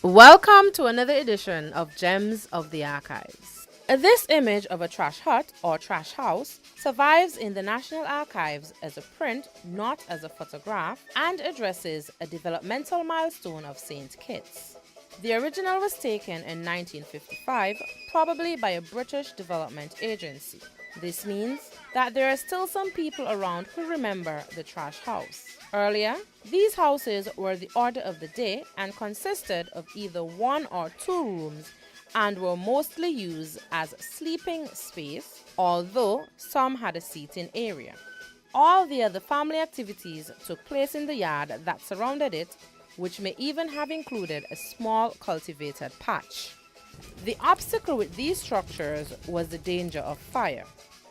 Welcome to another edition of Gems of the Archives. This image of a trash hut or trash house survives in the National Archives as a print, not as a photograph, and addresses a developmental milestone of St. Kitts. The original was taken in 1955, probably by a British development agency. This means that there are still some people around who remember the trash house. Earlier, these houses were the order of the day and consisted of either 1 or 2 rooms and were mostly used as sleeping space, although some had a seating area. All the other family activities took place in the yard that surrounded it, which may even have included a small cultivated patch. The obstacle with these structures was the danger of fire.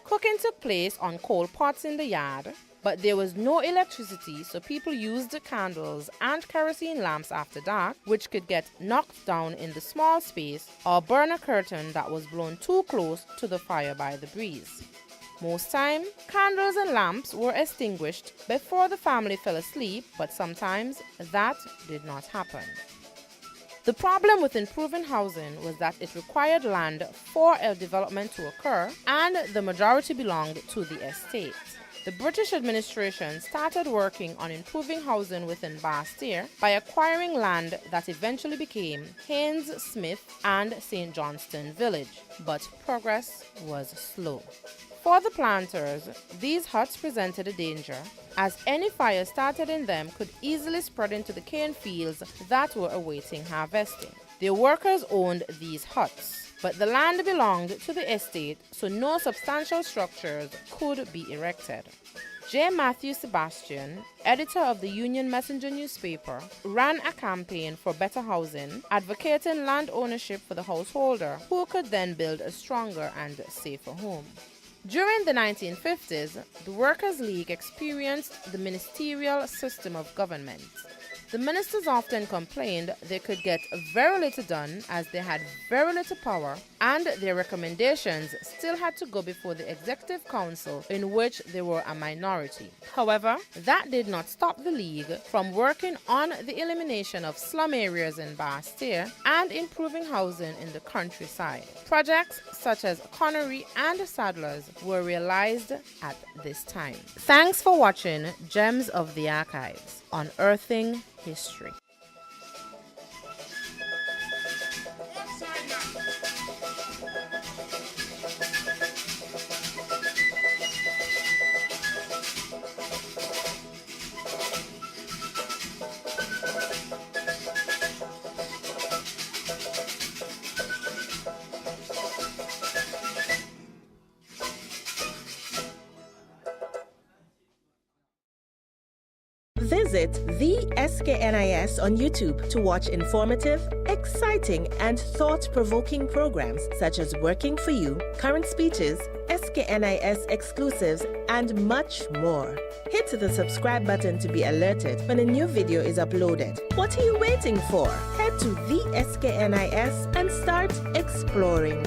Cooking took place on coal pots in the yard, but there was no electricity, so people used candles and kerosene lamps after dark, which could get knocked down in the small space or burn a curtain that was blown too close to the fire by the breeze. Most time, candles and lamps were extinguished before the family fell asleep, but sometimes that did not happen. The problem with improving housing was that it required land for a development to occur, and the majority belonged to the estate. The British administration started working on improving housing within Basseterre by acquiring land that eventually became Haynes Smith and St. Johnston Village, but progress was slow. For the planters, these huts presented a danger, as any fire started in them could easily spread into the cane fields that were awaiting harvesting. The workers owned these huts, but the land belonged to the estate, so no substantial structures could be erected. J. Matthew Sebastian, editor of the Union Messenger newspaper, ran a campaign for better housing, advocating land ownership for the householder, who could then build a stronger and safer home. During the 1950s, the Workers' League experienced the ministerial system of government. The ministers often complained they could get very little done as they had very little power, and their recommendations still had to go before the Executive Council, in which they were a minority. However, that did not stop the League from working on the elimination of slum areas in Basseterre and improving housing in the countryside. Projects such as Connery and Sadler's were realized at this time. Thanks for watching Gems of the Archives, unearthing history. Visit the SKNIS on YouTube to watch informative, exciting, and thought-provoking programs such as Working for You, Current Speeches, SKNIS exclusives, and much more. Hit the subscribe button to be alerted when a new video is uploaded. What are you waiting for? Head to the SKNIS and start exploring.